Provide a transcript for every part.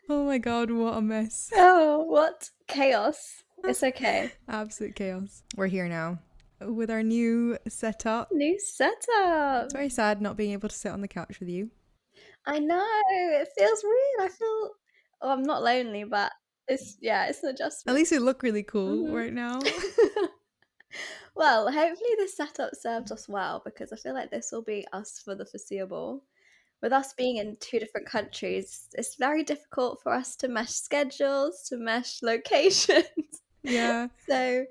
Oh my god, what a mess. Oh, what chaos. It's okay. Absolute chaos. We're here now with our new setup. New setup. It's very sad not being able to sit on the couch with you. I know. It feels weird. I feel, oh, I'm not lonely, but it's an At adjustment. least we look really cool Mhm. right now. Well, hopefully this setup serves us well because I feel like this will be us for the foreseeable. With us being in two different countries, it's very difficult for us to mesh schedules, to mesh locations. Yeah, So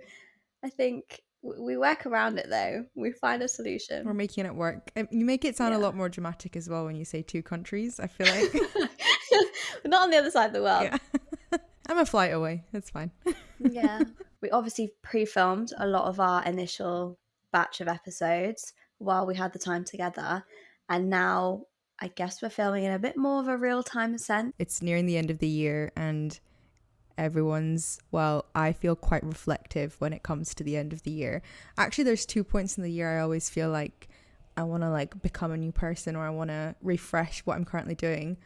I think we work around it though. We find a we're solution. making it work. You make it sound a Yeah. lot more dramatic as well when you say two countries, I feel like. We're not on the other side of the world. Yeah. I'm a flight away. It's fine. Yeah. We obviously pre-filmed a lot of our initial batch of episodes while we had the time together. And now I guess we're filming in a bit more of a real-time sense. It's nearing the end of the year and I feel quite reflective when it comes to the end of the year. Actually, there's 2 points in the year I always feel like I want to like become a new person or I want to refresh what I'm currently doing.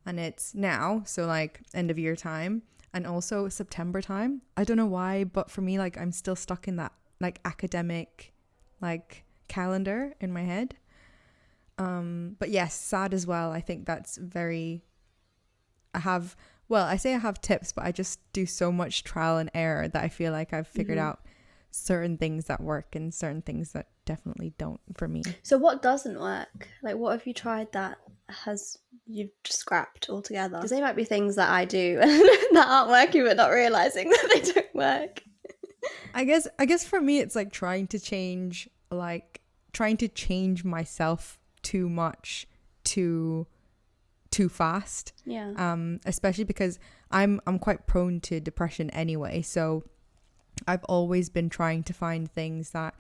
And it's now, so like end of year time and also September time. I don't know why, but for me, like I'm still stuck in that like academic like calendar in my head. But yes, sad as well. I think that's very, I say I have tips, but I just do so much trial and error that I feel like I've figured out certain things that work and certain things that definitely don't for me. So what doesn't work? Like what have you tried that you've just scrapped altogether? Because they might be things that I do that aren't working but not realizing that they don't work. I guess for me it's like trying to change myself too much too fast. Yeah. Especially because I'm quite prone to depression anyway, so I've always been trying to find things that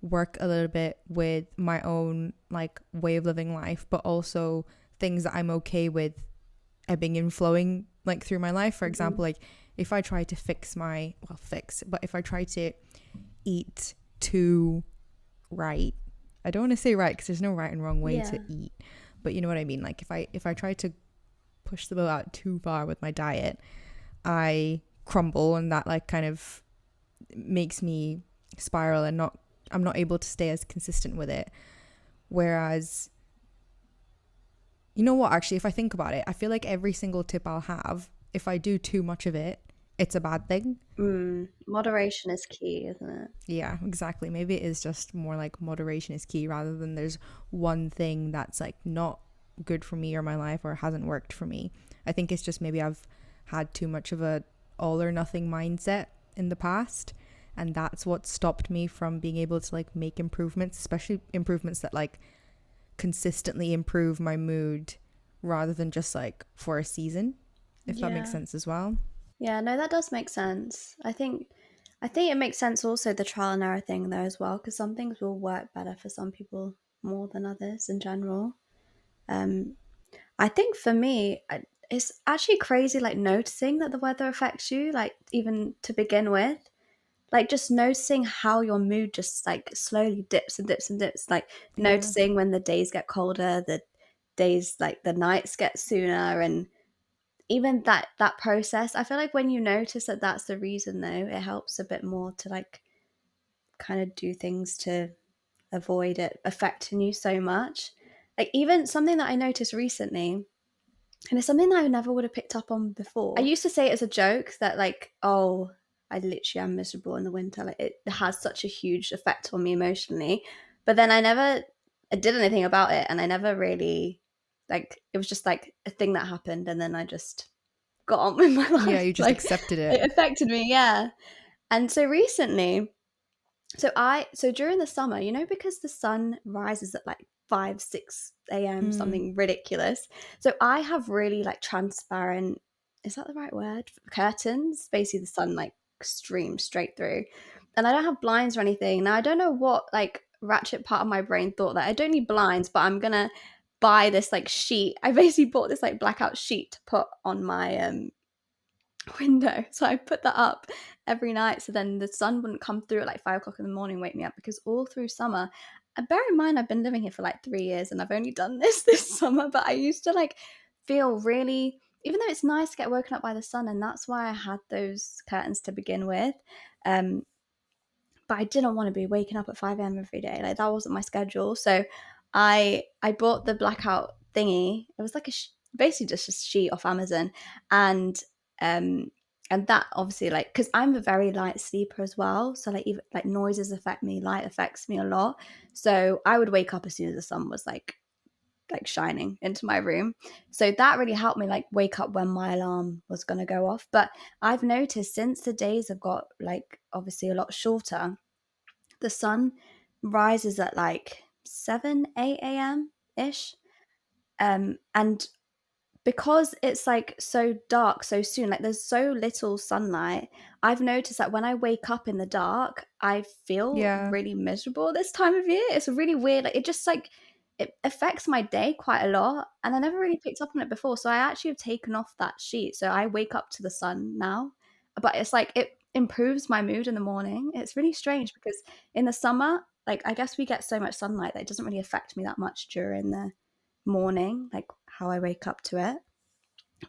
work a little bit with my own like way of living life, but also things that I'm okay with ebbing and flowing like through my life. For example, like if I try to if I try to eat too right, I don't want to say right because there's no right and wrong way to eat, but you know what I mean. Like if I try to push the boat out too far with my diet, I crumble and that like kind of makes me spiral and I'm not able to stay as consistent with it. Whereas, you know what, actually, if I think about it, I feel like every single tip I'll have, if I do too much of it, it's a bad thing. Moderation is key, isn't it? Yeah, exactly. Maybe it is just more like moderation is key rather than there's one thing that's like not good for me or my life or hasn't worked for me. I think it's just maybe I've had too much of a all or nothing mindset in the past, and that's what stopped me from being able to like make improvements, especially improvements that like consistently improve my mood rather than just like for a season, if that makes sense as well. Yeah, no, that does make sense. I think it makes sense also the trial and error thing though as well, because some things will work better for some people more than others in general. I think for me, it's actually crazy like noticing that the weather affects you, like even to begin with. Like just noticing how your mood just like slowly dips and dips and dips, like Yeah. noticing when the days get colder, the days like the nights get sooner, and even that process, I feel like when you notice that that's the reason though, it helps a bit more to like kind of do things to avoid it affecting you so much. Like even something that I noticed recently, and it's something that I never would have picked up on before. I used to say it as a joke that like, oh, I literally am miserable in the winter. Like it has such a huge effect on me emotionally. But then I did anything about it, and I never really like, it was just like a thing that happened, and then I just got on with my Yeah, life. you just Like accepted it. it affected me, yeah. And so recently, so during the summer, because the sun rises at like 5, 6 a.m., something ridiculous. So I have really like transparent, is that the right word? Curtains. Basically the sun like streams straight through. And I don't have blinds or anything. Now I don't know what like ratchet part of my brain thought that I don't need blinds, but I'm gonna buy this like sheet. I basically bought this like blackout sheet to put on my window. So I put that up every night so then the sun wouldn't come through at like 5 o'clock in the morning, wake me up, because all through summer bear in mind I've been living here for like 3 years and I've only done this summer, but I used to like feel really, even though it's nice to get woken up by the sun, and that's why I had those curtains to begin with. But I didn't want to be waking up at 5 a.m. every day. Like that wasn't my schedule. So I bought the blackout thingy. It was like basically just a sheet off Amazon, and um and that obviously, like, because I'm a very light sleeper as well, so like even like noises affect me, light affects me a lot. So I would wake up as soon as the sun was like shining into my room. So that really helped me like wake up when my alarm was going to go off. But I've noticed since the days have got like obviously a lot shorter, the sun rises at like 7 8 a.m ish. And because it's like so dark so soon, like there's so little sunlight, I've noticed that when I wake up in the dark, I feel Yeah. really miserable this time of year. It's really weird. Like it just like it affects my day quite a lot. And I never really picked up on it before. So I actually have taken off that sheet. So I wake up to the sun now. But it's like it improves my mood in the morning. It's really strange because in the summer, like I guess we get so much sunlight that it doesn't really affect me that much during the morning, like how I wake up to it.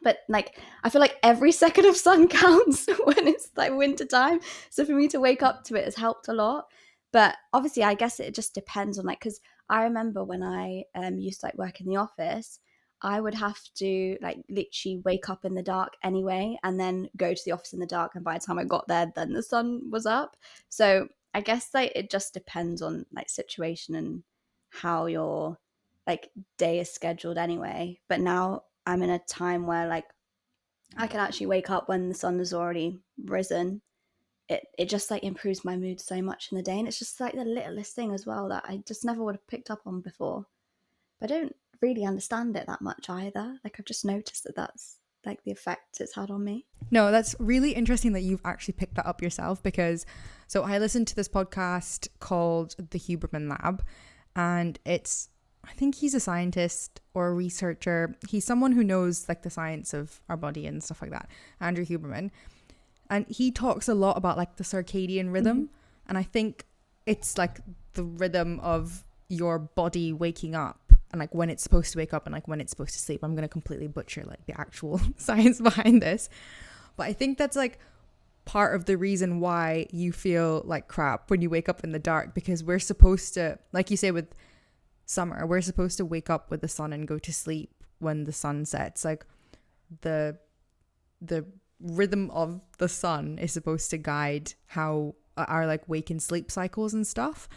But like I feel like every second of sun counts when it's like winter time. So for me to wake up to it has helped a lot. But obviously I guess it just depends on like, because I remember when I used to like work in the office, I would have to like literally wake up in the dark anyway and then go to the office in the dark, and by the time I got there then the sun was up. So I guess like it just depends on like situation and how your like day is scheduled anyway. But now I'm in a time where like I can actually wake up when the sun has already risen. It just like improves my mood so much in the day, and it's just like the littlest thing as well that I just never would have picked up on before. But I don't really understand it that much either. Like I've just noticed that that's like the effect it's had on me. No, that's really interesting that you've actually picked that up yourself, because so I listened to this podcast called The Huberman Lab, and I think he's a scientist or a researcher. He's someone who knows like the science of our body and stuff like that, Andrew Huberman. And he talks a lot about like the circadian rhythm. Mm-hmm. And I think it's like the rhythm of your body waking up and like when it's supposed to wake up and like when it's supposed to sleep. I'm going to completely butcher like the actual science behind this. But I think that's like part of the reason why you feel like crap when you wake up in the dark, because we're supposed to, like you say with summer, we're supposed to wake up with the sun and go to sleep when the sun sets. Like the rhythm of the sun is supposed to guide how our like wake and sleep cycles and stuff.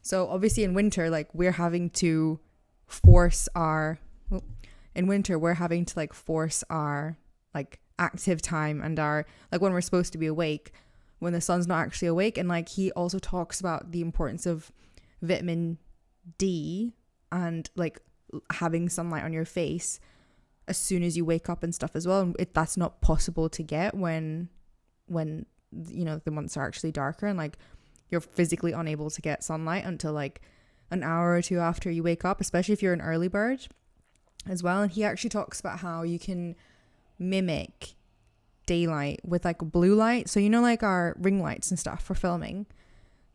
So obviously in winter, like we're having to force our like active time and our like when we're supposed to be awake when the sun's not actually awake. And like he also talks about the importance of vitamin D and like having sunlight on your face as soon as you wake up and stuff as well. And that's not possible to get when you know the months are actually darker, and like you're physically unable to get sunlight until like an hour or two after you wake up, especially if you're an early bird as well. And he actually talks about how you can mimic daylight with like blue light. So you know, like our ring lights and stuff for filming,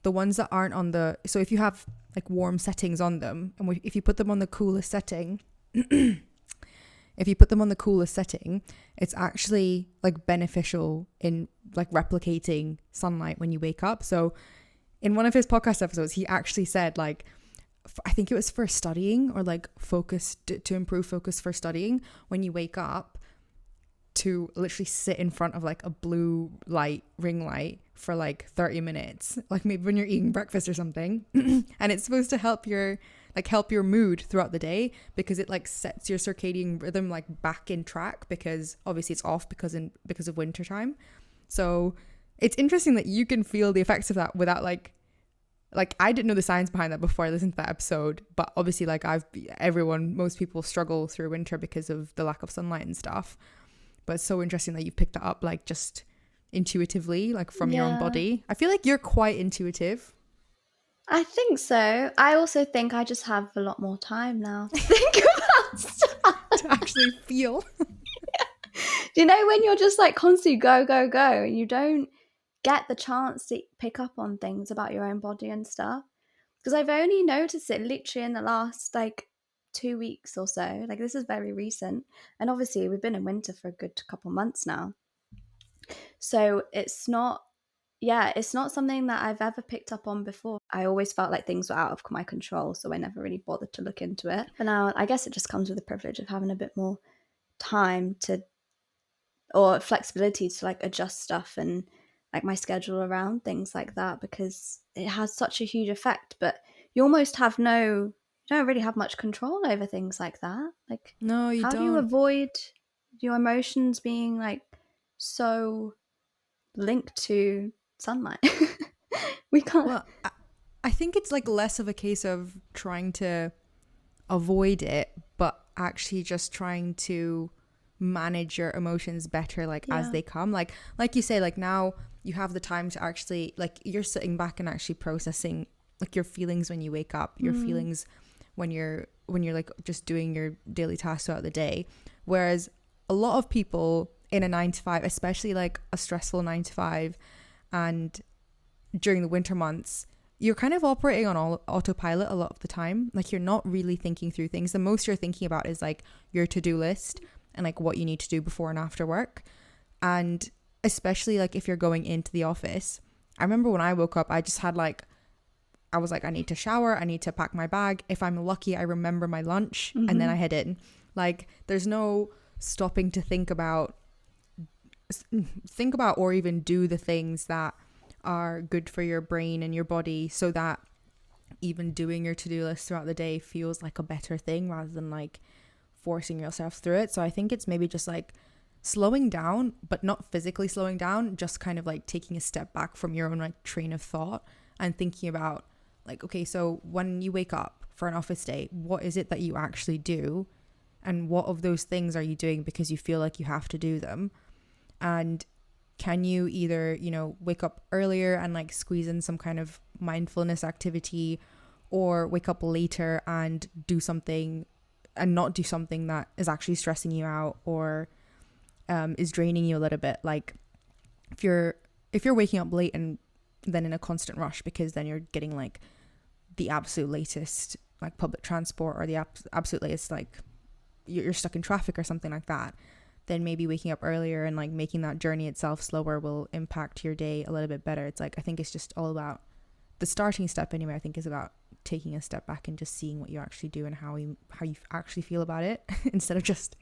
the ones that aren't on the, so if you have like warm settings on them, and if you put them on the coolest setting it's actually like beneficial in like replicating sunlight when you wake up. So in one of his podcast episodes, he actually said like, I think it was for studying or like focus to improve focus for studying, when you wake up to literally sit in front of like a blue light ring light for like 30 minutes, like maybe when you're eating breakfast or something. And it's supposed to help your mood throughout the day, because it like sets your circadian rhythm like back in track, because obviously it's off because of winter time. So it's interesting that you can feel the effects of that without like I didn't know the science behind that before I listened to that episode, but obviously like most people struggle through winter because of the lack of sunlight and stuff. But it's so interesting that you've picked that up like just intuitively, like from your own body. I feel like you're quite intuitive. I think so. I also think I just have a lot more time now to think about stuff. To actually feel. You know, when you're just like constantly go, go, go, and you don't get the chance to pick up on things about your own body and stuff. Because I've only noticed it literally in the last like 2 weeks or so. Like, this is very recent. And obviously, we've been in winter for a good couple months now. So it's not, yeah, it's not something that I've ever picked up on before. I always felt like things were out of my control, so I never really bothered to look into it. But now I guess it just comes with the privilege of having a bit more time to, or flexibility to like adjust stuff and like my schedule around things like that, because it has such a huge effect. But you almost have you don't really have much control over things like that. Like, No, you how do you don't. avoid your emotions being like so linked to sunlight? We can't. Well, I think it's like less of a case of trying to avoid it, but actually just trying to manage your emotions better, like as they come. Like you say, like now you have the time to actually, like, you're sitting back and actually processing like your feelings when you wake up, your feelings when you're like just doing your daily tasks throughout the day. Whereas a lot of people in a 9 to 5, especially like a stressful 9 to 5, and during the winter months, you're kind of operating on autopilot a lot of the time. Like, you're not really thinking through things. The most you're thinking about is like your to-do list and like what you need to do before and after work. And especially like if you're going into the office, I remember when I woke up, I just had like, I was like, I need to shower, I need to pack my bag. If I'm lucky, I remember my lunch and then I head in. Like, there's no stopping to think about or even do the things that are good for your brain and your body, so that even doing your to-do list throughout the day feels like a better thing rather than like forcing yourself through it. So I think it's maybe just like slowing down, but not physically slowing down, just kind of like taking a step back from your own like train of thought and thinking about like, okay, so when you wake up for an office day, what is it that you actually do, and what of those things are you doing because you feel like you have to do them? And can you either, you know, wake up earlier and like squeeze in some kind of mindfulness activity, or wake up later and do something and not do something that is actually stressing you out or is draining you a little bit. Like, if you're waking up late and then in a constant rush, because then you're getting like the absolute latest like public transport, or the absolute latest, like you're stuck in traffic or something like that, then maybe waking up earlier and like making that journey itself slower will impact your day a little bit better. It's like, I think it's just all about the starting step anyway. I think is about taking a step back and just seeing what you actually do and how you actually feel about it instead of just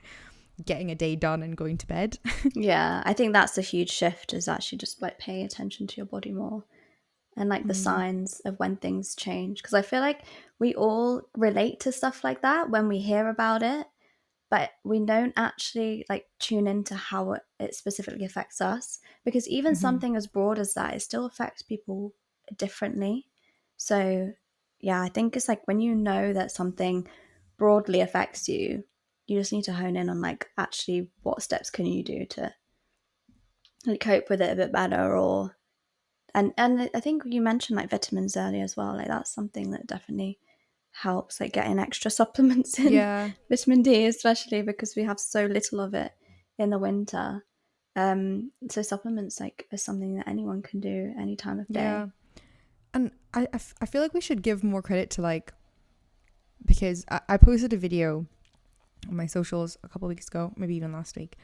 getting a day done and going to bed. Yeah, I think that's a huge shift, is actually just like paying attention to your body more and like the signs of when things change. Because I feel like we all relate to stuff like that when we hear about it, but we don't actually like tune into how it specifically affects us, because even something as broad as that, it still affects people differently. So yeah, I think it's like when you know that something broadly affects you, you just need to hone in on like actually what steps can you do to like cope with it a bit better. Or and I think you mentioned like vitamins earlier as well. Like, that's something that definitely helps, like getting extra supplements in. Yeah. Vitamin D, especially because we have so little of it in the winter. So supplements like is something that anyone can do any time of day. Yeah. And I feel like we should give more credit to like, because I posted a video on my socials a couple of weeks ago, maybe even last week,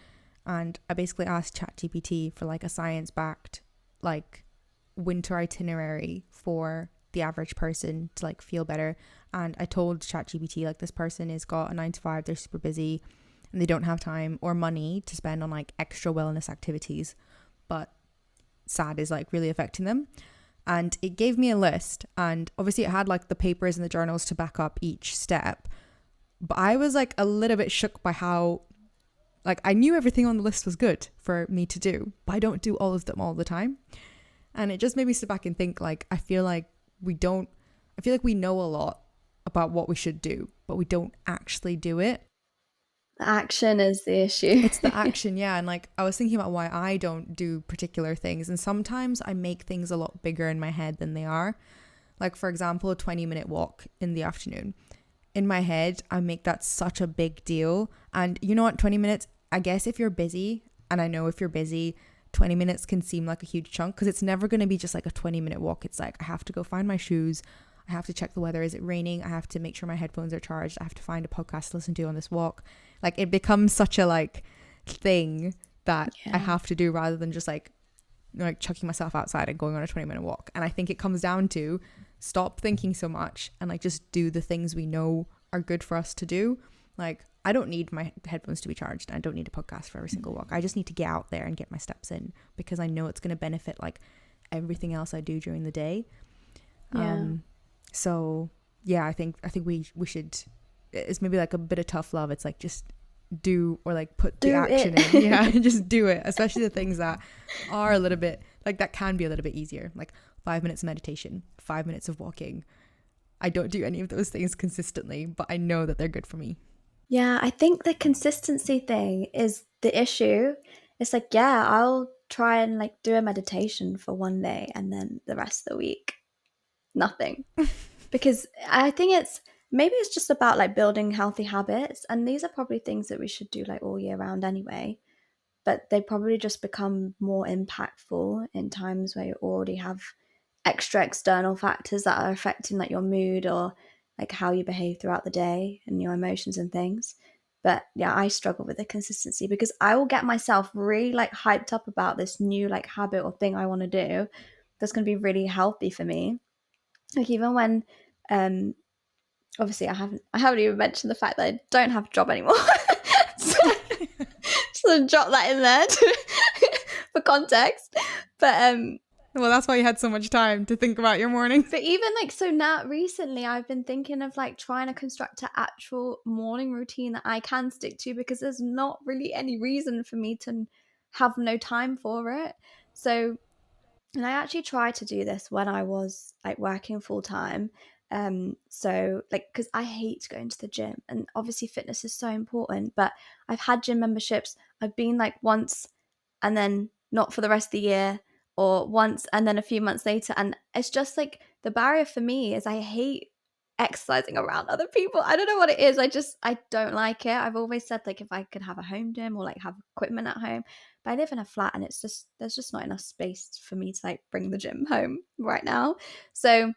and I basically asked ChatGPT for like a science-backed like winter itinerary for the average person to like feel better. And I told ChatGPT like, this person has got a 9 to 5, they're super busy and they don't have time or money to spend on like extra wellness activities, but S.A.D is like really affecting them. And it gave me a list, and obviously it had like the papers and the journals to back up each step, but I was like a little bit shook by how, like, I knew everything on the list was good for me to do, but I don't do all of them all the time. And it just made me sit back and think, like, I feel like we know a lot about what we should do, but we don't actually do it. The action is the issue. It's the action, yeah. And like, I was thinking about why I don't do particular things, and sometimes I make things a lot bigger in my head than they are. Like, for example, a 20-minute walk in the afternoon. In my head, I make that such a big deal. And you know what, 20 minutes, I guess if you're busy, and I know if you're busy, 20 minutes can seem like a huge chunk, because it's never going to be just like a 20-minute walk. It's like, I have to go find my shoes, I have to check the weather. Is it raining? I have to make sure my headphones are charged. I have to find a podcast to listen to on this walk. Like, it becomes such a like thing that I have to do, rather than just like chucking myself outside and going on a 20-minute walk. And I think it comes down to stop thinking so much and like just do the things we know are good for us to do. Like, I don't need my headphones to be charged. I don't need a podcast for every single walk. I just need to get out there and get my steps in, because I know it's going to benefit like everything else I do during the day. So yeah, I think we should, it's maybe like a bit of tough love. It's like, just do, or like put the action in. Yeah, just do it. Especially the things that are a little bit like, that can be a little bit easier, like 5 minutes of meditation, 5 minutes of walking. I don't do any of those things consistently, but I know that they're good for me. Yeah, I think the consistency thing is the issue. It's like, yeah, I'll try and like do a meditation for one day, and then the rest of the week, nothing. Because I think maybe it's just about like building healthy habits. And these are probably things that we should do like all year round anyway. But they probably just become more impactful in times where you already have extra external factors that are affecting like your mood, or like how you behave throughout the day and your emotions and things. But yeah, I struggle with the consistency, because I will get myself really like hyped up about this new like habit or thing I want to do that's going to be really healthy for me. Like, even when obviously I haven't even mentioned the fact that I don't have a job anymore. so drop that in there for context. But well, that's why you had so much time to think about your morning. But even like, so now recently I've been thinking of like trying to construct an actual morning routine that I can stick to, because there's not really any reason for me to have no time for it. So, and I actually tried to do this when I was like working full time. So like, because I hate going to the gym, and obviously fitness is so important, but I've had gym memberships. I've been like once and then not for the rest of the year, or once and then a few months later. And it's just like, the barrier for me is I hate exercising around other people. I don't know what it is. I don't like it. I've always said like, if I could have a home gym or like have equipment at home, but I live in a flat, and there's just not enough space for me to like bring the gym home right now. So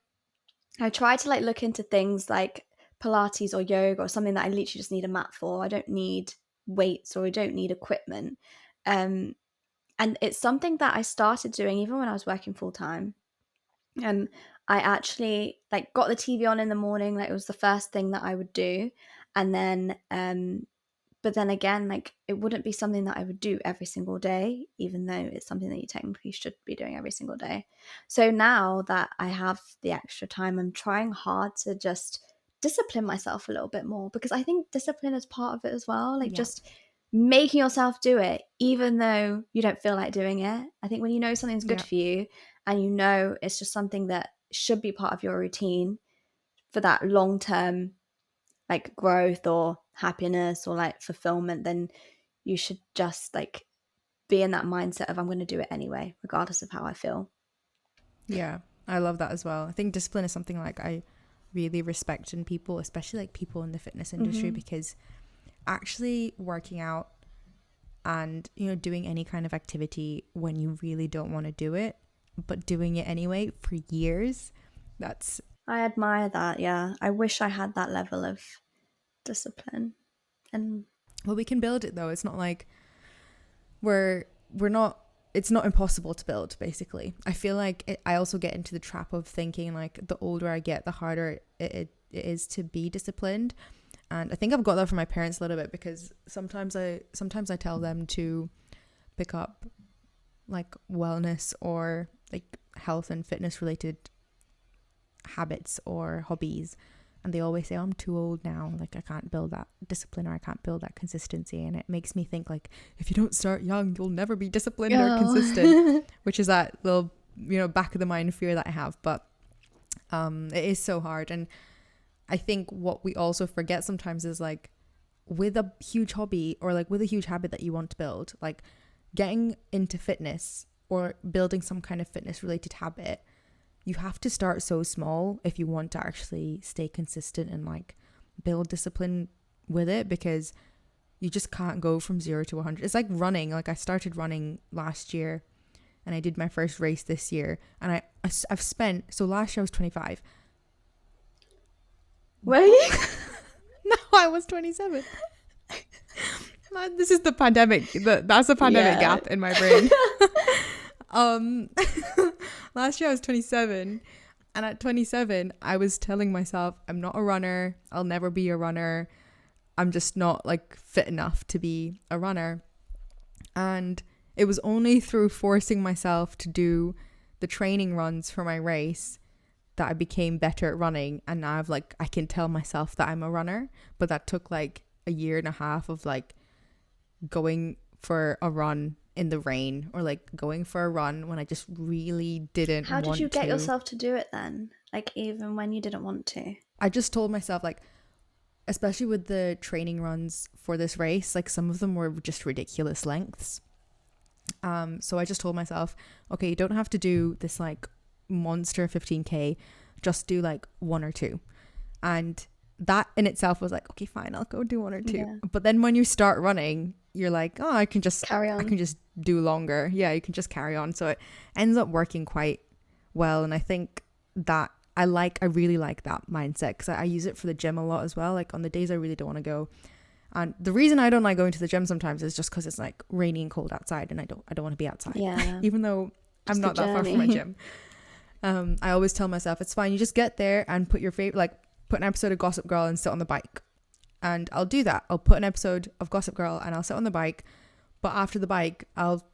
I try to like look into things like Pilates or yoga, or something that I literally just need a mat for. I don't need weights, or I don't need equipment. And it's something that I started doing even when I was working full time. I actually like got the TV on in the morning. Like, it was the first thing that I would do. And then, but then again, like, it wouldn't be something that I would do every single day, even though it's something that you technically should be doing every single day. So now that I have the extra time, I'm trying hard to just discipline myself a little bit more, because I think discipline is part of it as well. Like, just making yourself do it, even though you don't feel like doing it. I think when you know something's good for you, and you know it's just something that should be part of your routine for that long-term like growth or happiness or like fulfillment, then you should just like be in that mindset of, I'm going to do it anyway, regardless of how I feel. Yeah, I love that as well. I think discipline is something like I really respect in people, especially like people in the fitness industry, because actually working out and, you know, doing any kind of activity when you really don't want to do it, but doing it anyway for years, I admire that. Yeah, I wish I had that level of discipline. And well, we can build it though. It's not like we're not, it's not impossible to build, basically. I feel like I also get into the trap of thinking like the older I get, the harder it is to be disciplined. And I think I've got that from my parents a little bit, because sometimes I tell them to pick up like wellness or like health and fitness related habits or hobbies, and they always say, oh, I'm too old now, like I can't build that discipline, or I can't build that consistency. And it makes me think like, if you don't start young, you'll never be disciplined or consistent, which is that little, you know, back of the mind fear that I have. But it is so hard. And I think what we also forget sometimes is like, with a huge hobby or like with a huge habit that you want to build, like getting into fitness or building some kind of fitness related habit, you have to start so small if you want to actually stay consistent and like build discipline with it, because you just can't go from 0 to 100. It's like running. Like, I started running last year and I did my first race this year, and I've spent, so last year I was 25. Were you? No, I was 27. Man, this is the pandemic. That's a pandemic Yeah. gap in my brain. um, Last year I was 27, and at 27, I was telling myself, I'm not a runner. I'll never be a runner. I'm just not like fit enough to be a runner. And it was only through forcing myself to do the training runs for my race that I became better at running. And now I can tell myself that I'm a runner. But that took like a year and a half of like going for a run in the rain, or like going for a run when I just really didn't How did want you get to. yourself to do it then? Like, even when you didn't want to? I just told myself, like, especially with the training runs for this race, like some of them were just ridiculous lengths. So I just told myself, okay, you don't have to do this like monster 15K, just do like one or two. And that in itself was like, okay, fine, I'll go do one or two. Yeah. But then when you start running, you're like, oh, I can just Carry on. I can just do longer. Yeah, you can just carry on. So it ends up working quite well. And I think that I really like that mindset, because I use it for the gym a lot as well. Like on the days I really don't want to go. And the reason I don't like going to the gym sometimes is just because it's like rainy and cold outside, and I don't want to be outside. Yeah. Even though I'm not that far from my gym. I always tell myself it's fine. You just get there and put an episode of Gossip Girl and sit on the bike. And I'll do that. I'll put an episode of Gossip Girl and I'll sit on the bike. But after the bike,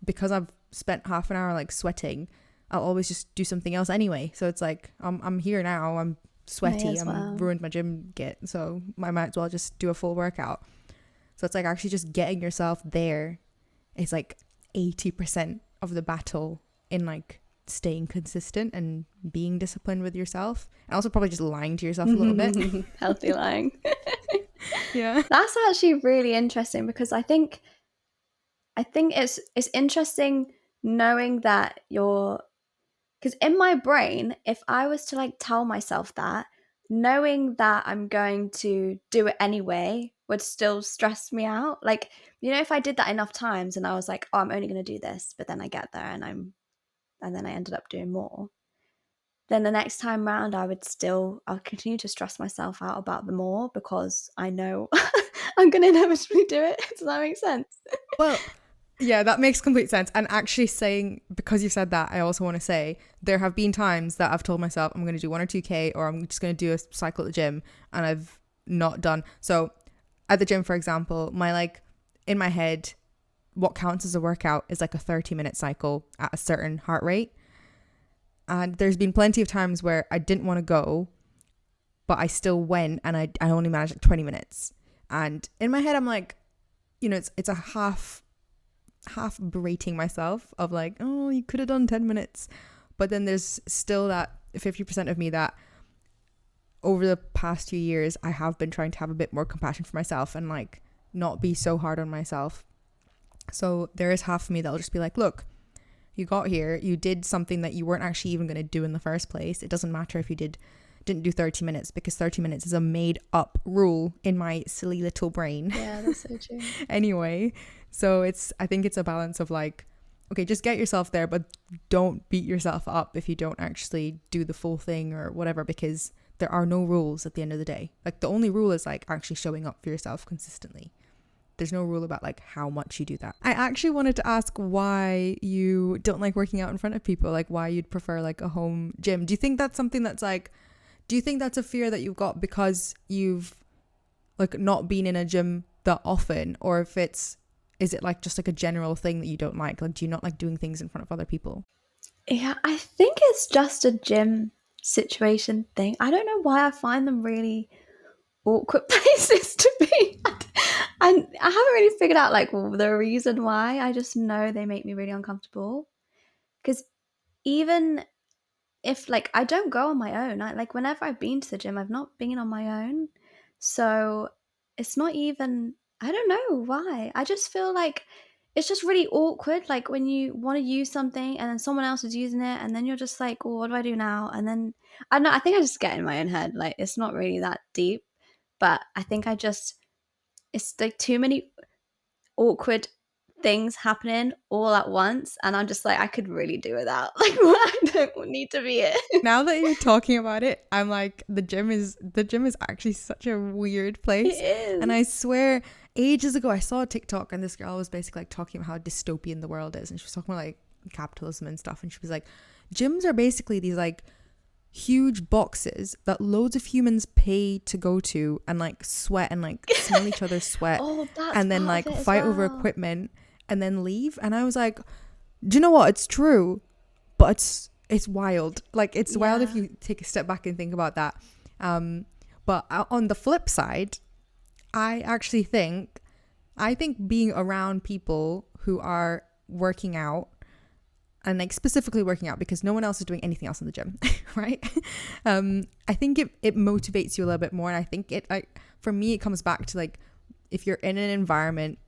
because I've spent half an hour like sweating, I'll always just do something else anyway. So it's like, I'm here now. I'm sweaty. I'm ruined my gym kit. So I might as well just do a full workout. So it's like actually just getting yourself there is like 80% of the battle in like staying consistent and being disciplined with yourself, and also probably just lying to yourself a little bit. Healthy lying. Yeah, That's actually really interesting, because I think it's interesting knowing that because in my brain, if I was to like tell myself that, knowing that I'm going to do it anyway would still stress me out. Like, if I did that enough times and I was like, oh, I'm only going to do this, but then I get there and then I ended up doing more, then the next time round I'll continue to stress myself out about the more, because I know I'm going to inevitably do it. Does that make sense? well, yeah, that makes complete sense. And actually, because you said that, I also want to say there have been times that I've told myself I'm going to do 1 or 2K, or I'm just going to do a cycle at the gym, and I've not done. So at the gym, for example, in my head, what counts as a workout is like a 30-minute cycle at a certain heart rate. And there's been plenty of times where I didn't want to go, but I still went, and I only managed like 20 minutes. And in my head, I'm like, it's a half berating myself of like, oh, you could have done 10 minutes. But then there's still that 50% of me that over the past few years, I have been trying to have a bit more compassion for myself and like not be so hard on myself. So there is half of me that'll just be like, look, you got here, you did something that you weren't actually even going to do in the first place. It doesn't matter if you didn't do 30 minutes, because 30 minutes is a made up rule in my silly little brain. Yeah, that's so true. Anyway, so I think it's a balance of like, okay, just get yourself there, but don't beat yourself up if you don't actually do the full thing or whatever, because there are no rules at the end of the day. Like the only rule is like actually showing up for yourself consistently. There's no rule about like how much you do that. I actually wanted to ask why you don't like working out in front of people, like why you'd prefer like a home gym. Do you think that's something that's like, do you think that's a fear that you've got because you've like not been in a gym that often, or is it like just like a general thing that you don't like? Like, do you not like doing things in front of other people? Yeah, I think it's just a gym situation thing. I don't know why I find them really awkward places to be. And I haven't really figured out like the reason why. I just know they make me really uncomfortable. Because even if like I don't go on my own, like whenever I've been to the gym, I've not been on my own. So it's not even, I don't know why. I just feel like it's just really awkward. Like when you want to use something and then someone else is using it, and then you're just like, well, what do I do now? And then I don't know, I think I just get in my own head. Like it's not really that deep, but I think it's like too many awkward things happening all at once, and I'm just like, I could really do without. Like, I don't need to be it. Now that you're talking about it, I'm like, the gym is actually such a weird It place. And I is. swear, ages ago I saw a TikTok and this girl was basically like talking about how dystopian the world is, and she was talking about like capitalism and stuff, and she was like, gyms are basically these like huge boxes that loads of humans pay to go to and like sweat and like smell each other's sweat Oh, that's and then part like of it as fight over well. equipment and then leave. And I was like, do you know what? It's true, but it's wild. Like it's wild if Yeah. you take a step back and think about that. But on the flip side, I actually think being around people who are working out and like specifically working out because no one else is doing anything else in the gym, right? I think it motivates you a little bit more, and I think for me it comes back to like if you're in an environment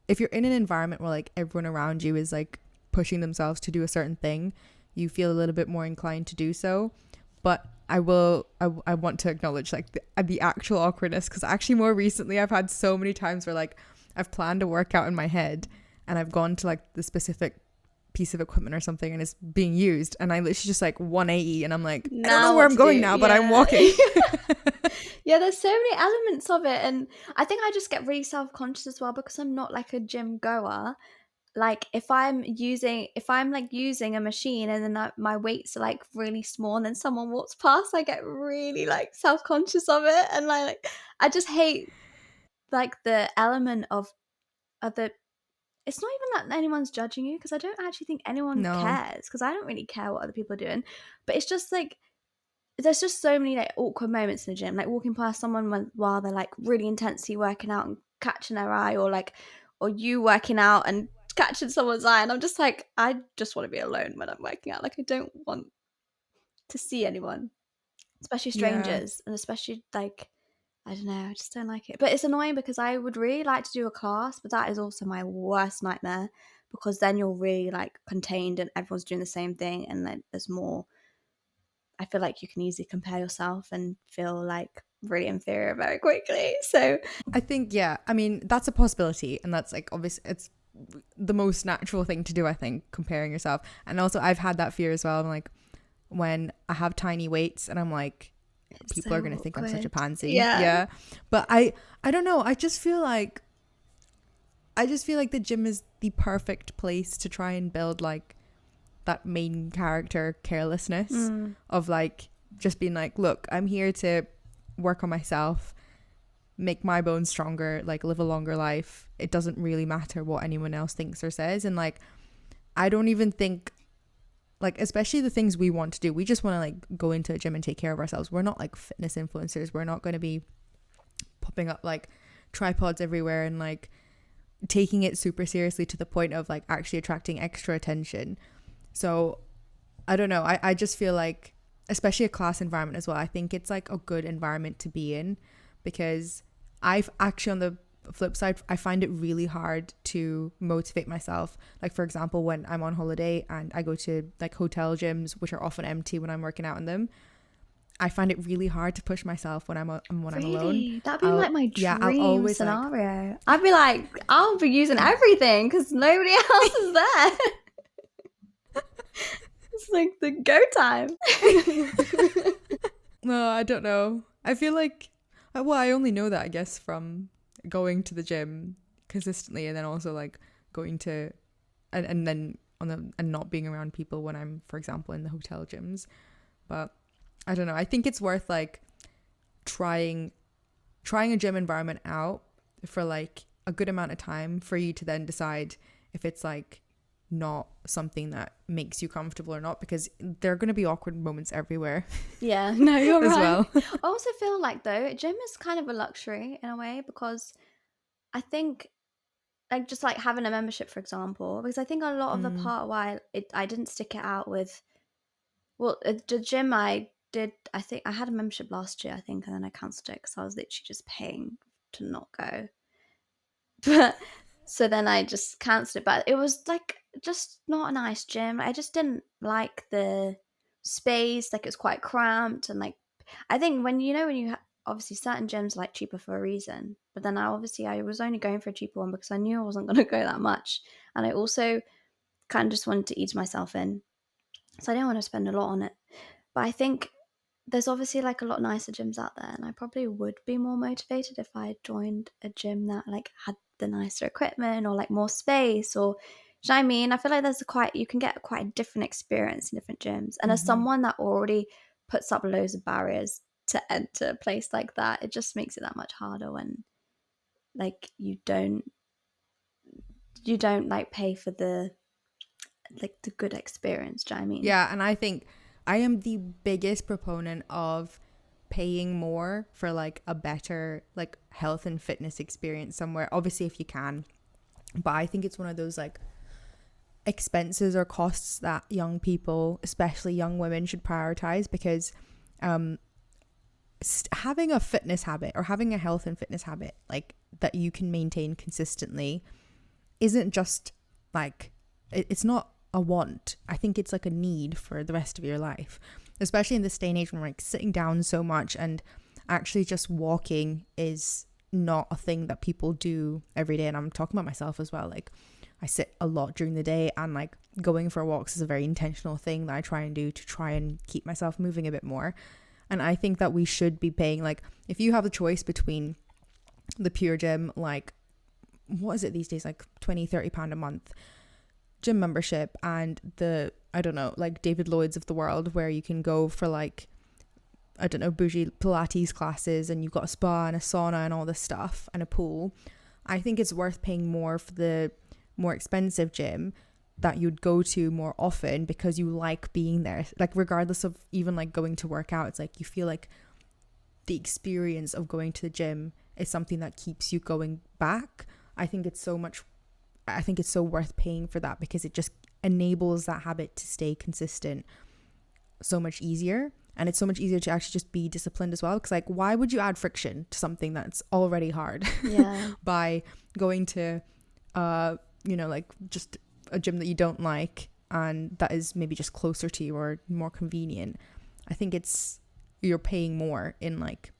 where like everyone around you is like pushing themselves to do a certain thing, you feel a little bit more inclined to do so. But I want to acknowledge like the actual awkwardness, because actually more recently I've had so many times where like I've planned a workout in my head and I've gone to like the specific piece of equipment or something and it's being used and I literally just like 180 and I'm like, I don't know Now where what I'm to do? going now, but I'm Yeah. walking. Yeah, there's so many elements of it, and I think I just get really self-conscious as well because I'm not like a gym goer. Like if I'm like using a machine and then my weights are like really small and then someone walks past, I get really like self-conscious of it, and like I just hate like the element of the it's not even that anyone's judging you, because I don't actually think anyone No. cares, because I don't really care what other people are doing, but it's just like there's just so many like awkward moments in the gym, like walking past someone while they're like really intensely working out and catching their eye, or like, or you working out and catching someone's eye, and I'm just like, I just want to be alone when I'm working out. Like, I don't want to see anyone, especially Yeah. strangers, and especially like, I don't know, I just don't like it. But it's annoying because I would really like to do a class, but that is also my worst nightmare, because then you're really like contained and everyone's doing the same thing, and then there's more. I feel like you can easily compare yourself and feel like really inferior very quickly. So I think, yeah, I mean, that's a possibility. And that's like, obviously, it's the most natural thing to do, I think, comparing yourself. And also, I've had that fear as well. I'm like, when I have tiny weights and I'm like, it's people are so going to think I'm such a awkward. pansy. Yeah. Yeah. But I don't know. I just feel like the gym is the perfect place to try and build like that main character carelessness Mm. of like just being like, look, I'm here to work on myself, make my bones stronger, like live a longer life. It doesn't really matter what anyone else thinks or says. And like, I don't even think, like, especially the things we want to do, we just want to like go into a gym and take care of ourselves. We're not like fitness influencers. We're not going to be popping up like tripods everywhere and like taking it super seriously to the point of like actually attracting extra attention. So I don't know. I just feel like, especially a class environment as well, I think it's like a good environment to be in, because I've actually, on the flip side, I find it really hard to motivate myself. Like, for example, when I'm on holiday and I go to like hotel gyms, which are often empty when I'm working out in them, I find it really hard to push myself when I'm alone. Really? That'd be like my I'll dream always like, scenario. I'd be like, I'll be using everything because nobody else is there. It's like the go time. no, I don't know. I feel like, well, I only know that, I guess, from going to the gym consistently, and then also like going to, and then and not being around people when I'm, for example, in the hotel gyms. But I don't know. I think it's worth like trying a gym environment out for like a good amount of time for you to then decide if it's like not something that makes you comfortable or not, because there are going to be awkward moments everywhere. Yeah, no, you're as right. well. I also feel like though, gym is kind of a luxury in a way, because I think like just like having a membership, for example, because I think a lot of the part why I didn't stick it out with, well, the gym I did, I think I had a membership last year, I think, and then I cancelled it because I was literally just paying to not go. But so then I just cancelled it. But it was like just not a nice gym. I just didn't like the space. Like it was quite cramped, and like I think when you obviously certain gyms are like cheaper for a reason. But then I was only going for a cheaper one because I knew I wasn't going to go that much. And I also kind of just wanted to ease myself in. So I didn't want to spend a lot on it. But I think there's obviously like a lot nicer gyms out there, and I probably would be more motivated if I joined a gym that like had the nicer equipment or like more space, or do you know what I mean? I feel like you can get quite a different experience in different gyms. And as Mm-hmm. someone that already puts up loads of barriers to enter a place like that, it just makes it that much harder when like you don't like pay for the like the good experience, do you know what I mean? Yeah, and I think I am the biggest proponent of paying more for like a better like health and fitness experience somewhere. Obviously if you can, but I think it's one of those like expenses or costs that young people, especially young women, should prioritize, because um having a fitness habit or having a health and fitness habit like that you can maintain consistently isn't just like it's not a want. I think it's like a need for the rest of your life, especially in this day and age when we're like sitting down so much, and actually just walking is not a thing that people do every day. And I'm talking about myself as well. Like I sit a lot during the day, and like going for walks is a very intentional thing that I try and do to try and keep myself moving a bit more. And I think that we should be paying, like, if you have a choice between the Pure Gym, like, what is it these days, like £20-30 a month gym membership, and the, I don't know, like David Lloyd's of the world, where you can go for like, I don't know, bougie Pilates classes, and you've got a spa and a sauna and all this stuff and a pool. I think it's worth paying more for the more expensive gym that you'd go to more often because you like being there. Like regardless of even like going to work out, it's like you feel like the experience of going to the gym is something that keeps you going back. I think it's so worth paying for that, because it just enables that habit to stay consistent so much easier. And it's so much easier to actually just be disciplined as well, because like, why would you add friction to something that's already hard? Yeah. By going to like just a gym that you don't like and that is maybe just closer to you or more convenient. I think you're paying more in like,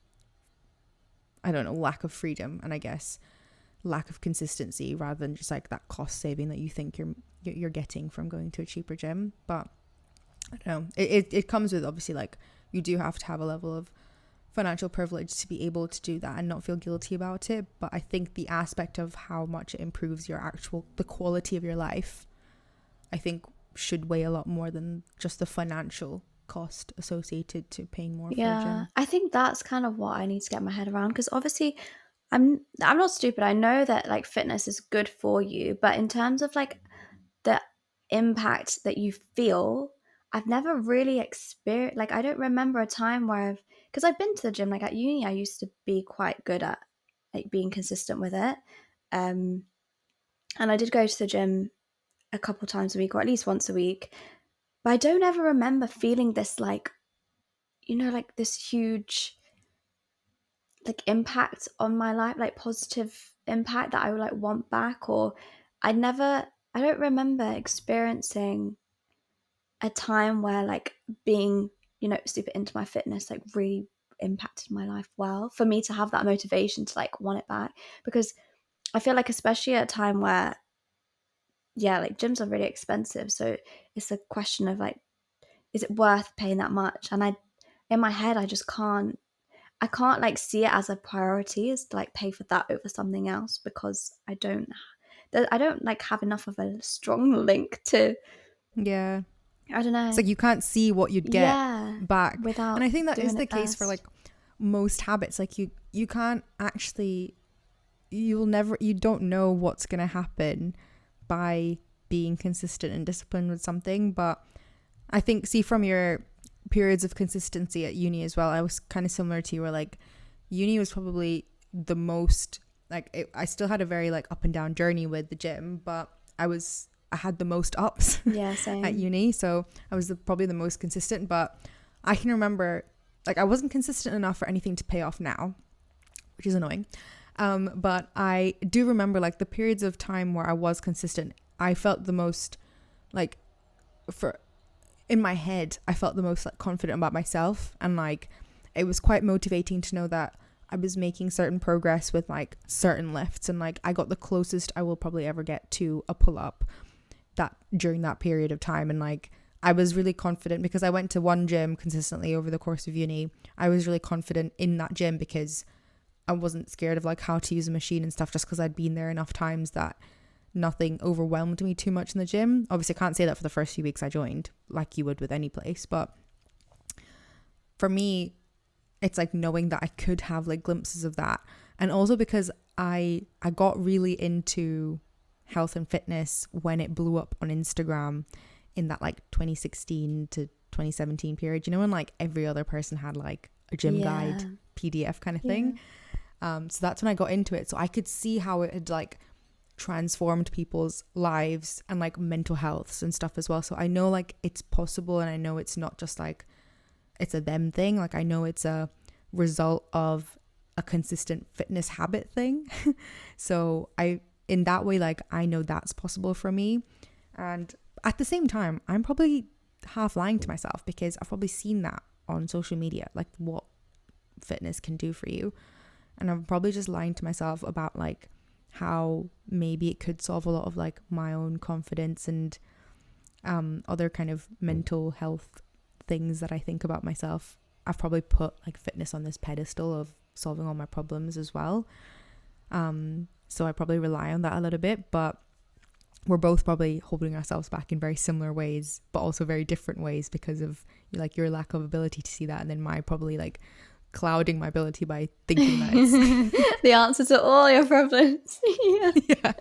I don't know, lack of freedom, and I guess lack of consistency, rather than just like that cost saving that you think you're getting from going to a cheaper gym. But I don't know, it comes with, obviously, like, you do have to have a level of financial privilege to be able to do that and not feel guilty about it. But I think the aspect of how much it improves the quality of your life, I think should weigh a lot more than just the financial cost associated to paying more for a gym. I think that's kind of what I need to get my head around, because obviously I'm not stupid. I know that like fitness is good for you, but in terms of like the impact that you feel, I've never really experienced, like, I don't remember a time where because I've been to the gym, like at uni, I used to be quite good at like being consistent with it. And I did go to the gym a couple times a week, or at least once a week, but I don't ever remember feeling this like, like this huge like impact on my life, like positive impact that I would like want back. Or I don't remember experiencing a time where like being, super into my fitness like really impacted my life well for me to have that motivation to like want it back. Because I feel like, especially at a time where, yeah, like gyms are really expensive, so it's a question of like, is it worth paying that much? And in my head, I can't like see it as a priority, is to like pay for that over something else, because I don't like have enough of a strong link to, Yeah. I don't know. It's like you can't see what you'd get back. Without And I think that is doing the it case for first. like most habits. Like you can't actually, you don't know what's going to happen by being consistent and disciplined with something. But I think, see, from your periods of consistency at uni as well, I was kind of similar to you, where like uni was probably the most like I still had a very like up and down journey with the gym, but I had the most ups Yeah, same. at uni, so I was probably the most consistent. But I can remember like I wasn't consistent enough for anything to pay off now, which is annoying. But I do remember like the periods of time where I was consistent, I felt the most like, in my head, I felt the most like confident about myself, and like it was quite motivating to know that I was making certain progress with like certain lifts, and like I got the closest I will probably ever get to a pull up that during that period of time. And like I was really confident because I went to one gym consistently over the course of uni. I was really confident in that gym because I wasn't scared of like how to use a machine and stuff, just because I'd been there enough times that nothing overwhelmed me too much in the gym. Obviously I can't say that for the first few weeks I joined, like you would with any place, but for me it's like knowing that I could have like glimpses of that. And also because I got really into health and fitness when it blew up on Instagram in that like 2016 to 2017 period, you know, when like every other person had like a gym guide PDF kind of thing. So that's when I got into it. So I could see how it had like transformed people's lives and like mental health and stuff as well. So I know like it's possible, and I know it's not just like it's a them thing. Like I know it's a result of a consistent fitness habit thing. So I, in that way, like I know that's possible for me. And at the same time, I'm probably half lying to myself because I've probably seen that on social media, like what fitness can do for you. And I'm probably just lying to myself about like how maybe it could solve a lot of like my own confidence and other kind of mental health things that I think about myself. I've probably put like fitness on this pedestal of solving all my problems as well. So I probably rely on that a little bit, but we're both probably holding ourselves back in very similar ways, but also very different ways because of like your lack of ability to see that, and then my probably like clouding my ability by thinking that it's the answer to all your problems. Yeah.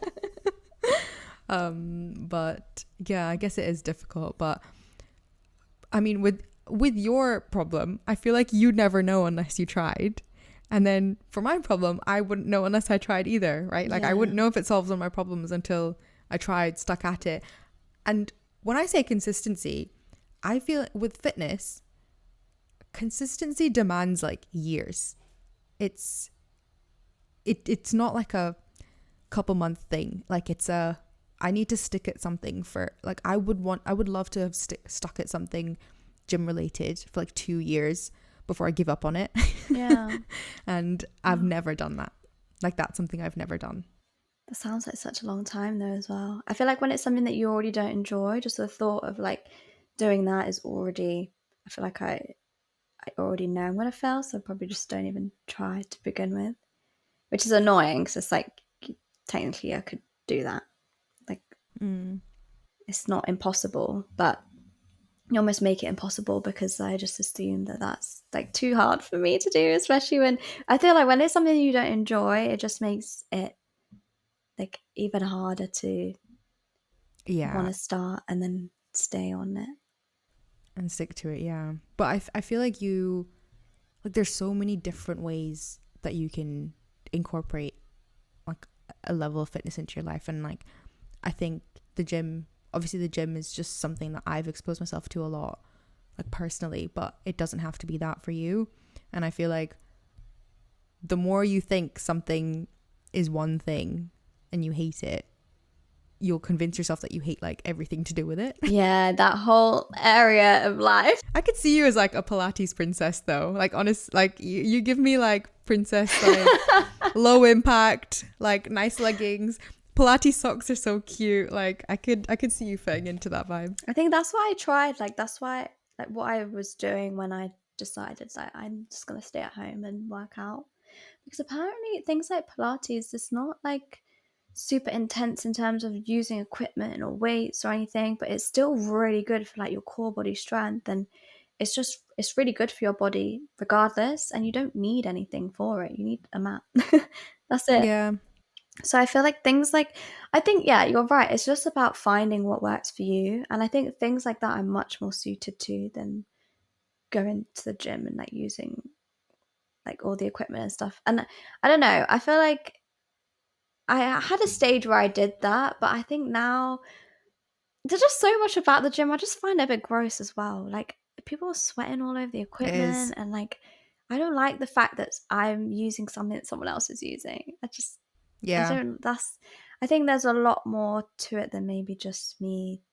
But yeah, I guess it is difficult. But I mean, with your problem, I feel like you'd never know unless you tried. And then for my problem, I wouldn't know unless I tried either, right? Like I wouldn't know if it solves all my problems until I tried, stuck at it. And when I say consistency, I feel with fitness, consistency demands like years. It's not like a couple month thing. Like I need to stick at something for like I would love to have stuck at something gym related for like 2 years before I give up on it. Yeah. And I've never done that. Like that's something I've never done. That sounds like such a long time though as well. I feel like when it's something that you already don't enjoy, just the thought of like doing that is already, I feel like I already know I'm going to fail, so I probably just don't even try to begin with, which is annoying because it's like technically I could do that. Like it's not impossible, but you almost make it impossible because I just assume that that's like too hard for me to do, especially when I feel like when it's something you don't enjoy, it just makes it like even harder to want to start and then stay on it and stick to it. Yeah, but I feel like there's so many different ways that you can incorporate like a level of fitness into your life. And like I think the gym is just something that I've exposed myself to a lot, like personally, but it doesn't have to be that for you. And I feel like the more you think something is one thing and you hate it, you'll convince yourself that you hate like everything to do with it. Yeah, that whole area of life. I could see you as like a Pilates princess though. Like honest, like you give me like princess, like low impact, like nice leggings. Pilates socks are so cute. Like I could see you fitting into that vibe. I think that's why I tried. Like that's why like what I was doing when I decided that I'm just gonna stay at home and work out. Because apparently things like Pilates is not like super intense in terms of using equipment or weights or anything, but it's still really good for like your core body strength, and it's really good for your body regardless, and you don't need anything for it. You need a mat. That's it. Yeah. So I feel like things like, I think, yeah, you're right. It's just about finding what works for you. And I think things like that I'm much more suited to than going to the gym and like using like all the equipment and stuff. And I don't know, I feel like I had a stage where I did that, but I think now there's just so much about the gym. I just find it a bit gross as well. Like people are sweating all over the It is. equipment, and like I don't like the fact that I'm using something that someone else is using. I Yeah. don't, I think there's a lot more to it than maybe just me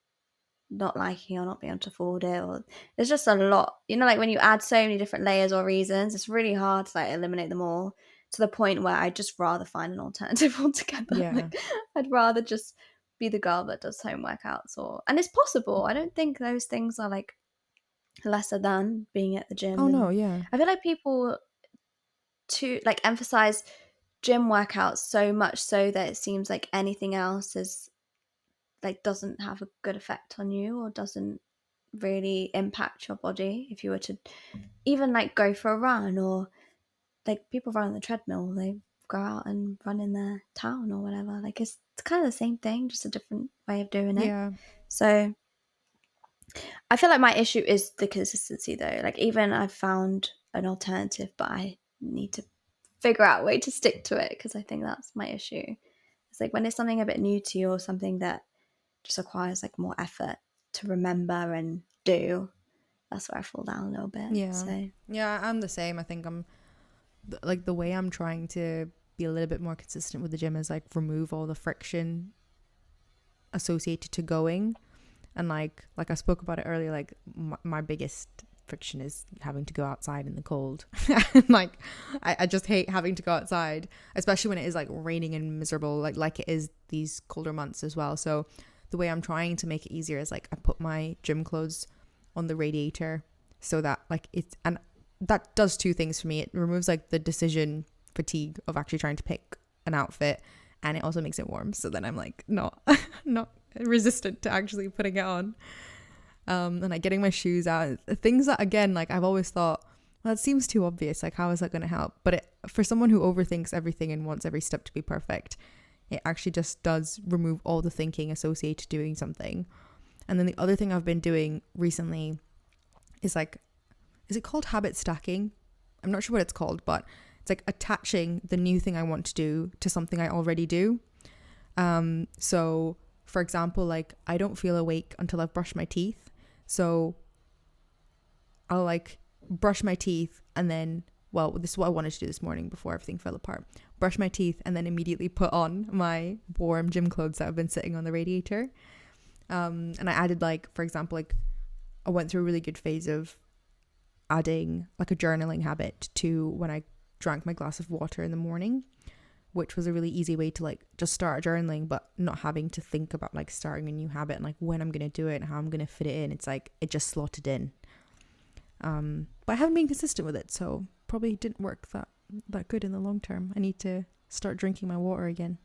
not liking or not being able to afford it, or there's just a lot, like when you add so many different layers or reasons, it's really hard to like eliminate them all, to the point where I'd just rather find an alternative altogether. Yeah. Like, I'd rather just be the girl that does home workouts, and it's possible. I don't think those things are like lesser than being at the gym. Oh no, And yeah. I feel like people to like emphasize gym workouts so much so that it seems like anything else is like doesn't have a good effect on you, or doesn't really impact your body. If you were to even like go for a run, or like people run on the treadmill, they go out and run in their town or whatever, like it's kind of the same thing, just a different way of doing it. Yeah. So I feel like my issue is the consistency though. Like, even I've found an alternative, but I need to figure out a way to stick to it, because I think that's my issue. It's like when it's something a bit new to you, or something that just requires like more effort to remember and do, that's where I fall down a little bit. Yeah. So Yeah, I'm the same. I think I'm like, the way I'm trying to be a little bit more consistent with the gym is like remove all the friction associated to going. And like I spoke about it earlier, like my biggest friction is having to go outside in the cold. Like I just hate having to go outside, especially when it is like raining and miserable, like it is these colder months as well. So the way I'm trying to make it easier is like I put my gym clothes on the radiator, so that like it's, and that does two things for me. It removes like the decision fatigue of actually trying to pick an outfit, and it also makes it warm, so then I'm like not not resistant to actually putting it on. And like getting my shoes out, things that again, like I've always thought, well, it seems too obvious, like how is that going to help? But for someone who overthinks everything and wants every step to be perfect, it actually just does remove all the thinking associated to doing something. And then the other thing I've been doing recently is like, is it called habit stacking? I'm not sure what it's called, but it's like attaching the new thing I want to do to something I already do. So for example, like I don't feel awake until I've brushed my teeth. So I'll like brush my teeth and then, well, this is what I wanted to do this morning before everything fell apart. Brush my teeth and then immediately put on my warm gym clothes that have been sitting on the radiator. And I added like, for example, like I went through a really good phase of adding like a journaling habit to when I drank my glass of water in the morning, which was a really easy way to like just start journaling, but not having to think about like starting a new habit and like when I'm going to do it and how I'm going to fit it in. It's like it just slotted in. But I haven't been consistent with it, so probably didn't work that good in the long term. I need to start drinking my water again.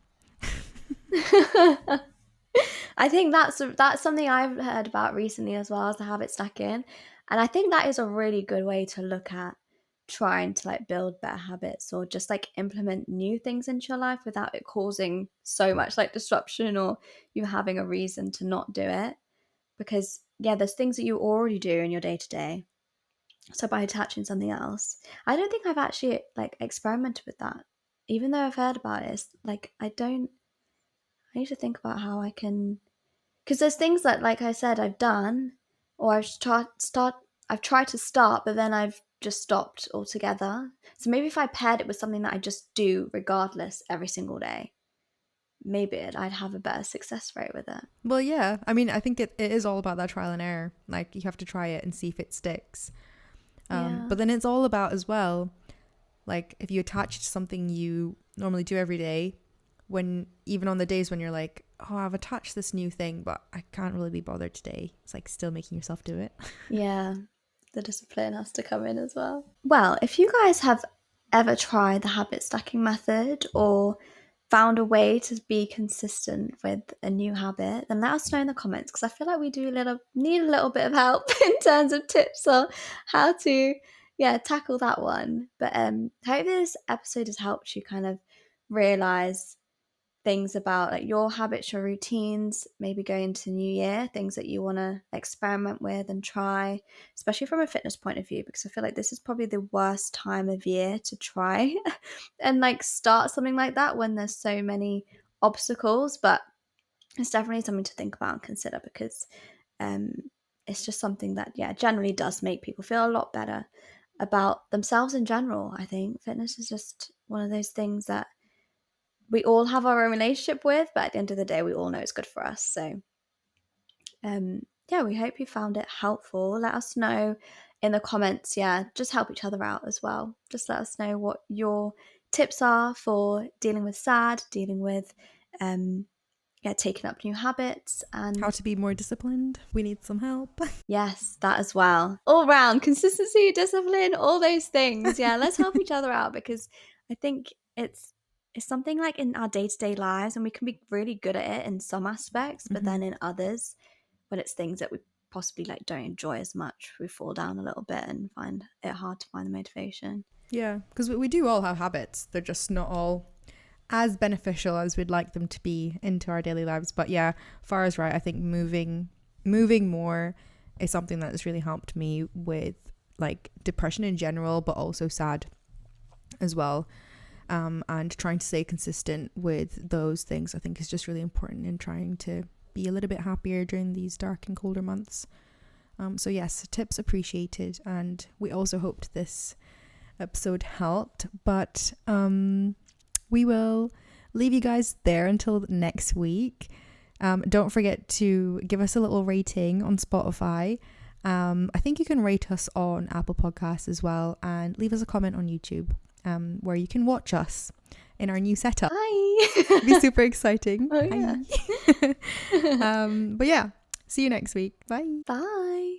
I think that's something I've heard about recently as well, as the habit stacking. And I think that is a really good way to look at trying to like build better habits, or just like implement new things into your life without it causing so much like disruption, or you having a reason to not do it. Because yeah, there's things that you already do in your day to day. So by attaching something else, I don't think I've actually like experimented with that. Even though I've heard about it, it's like I need to think about how I can, because there's things that, like I said, I've done, or I've tried to start, but then I've just stopped altogether. So maybe if I paired it with something that I just do regardless every single day, maybe I'd have a better success rate with it. Well, yeah, I mean, I think it is all about that trial and error. Like you have to try it and see if it sticks. Yeah. But then it's all about as well, like if you attach it to something you normally do every day, when even on the days when you're like, oh, I've attached this new thing, but I can't really be bothered today, it's like still making yourself do it. Yeah. The discipline has to come in as well. Well, if you guys have ever tried the habit stacking method, or found a way to be consistent with a new habit, then let us know in the comments, because I feel like we need a little bit of help in terms of tips on how to tackle that one. But hope this episode has helped you kind of realize things about like your habits, your routines, maybe going into the new year, things that you want to experiment with and try, especially from a fitness point of view, because I feel like this is probably the worst time of year to try and like start something like that when there's so many obstacles. But it's definitely something to think about and consider, because um it's just something that generally does make people feel a lot better about themselves in general. I think fitness is just one of those things that we all have our own relationship with, but at the end of the day, we all know it's good for us. So yeah, we hope you found it helpful. Let us know in the comments. Yeah, just help each other out as well. Just let us know what your tips are for dealing with SAD, dealing with taking up new habits, How and to be more disciplined. We need some help. yes, that as well. All round consistency, discipline, all those things. Yeah, let's help each other out, because I think it's something like in our day-to-day lives, and we can be really good at it in some aspects, but then in others, when it's things that we possibly like don't enjoy as much, we fall down a little bit and find it hard to find the motivation. Yeah, because we do all have habits. They're just not all as beneficial as we'd like them to be into our daily lives. But yeah, Farah's right. I think moving more is something that has really helped me with like depression in general, but also SAD as well. And trying to stay consistent with those things, I think, is just really important in trying to be a little bit happier during these dark and colder months. So yes, tips appreciated, and we also hoped this episode helped, but we will leave you guys there until next week. Don't forget to give us a little rating on Spotify. I think you can rate us on Apple Podcasts as well, and leave us a comment on YouTube, where you can watch us in our new setup. Hi. It'd be super exciting. Oh, yeah. But yeah, see you next week. Bye. Bye.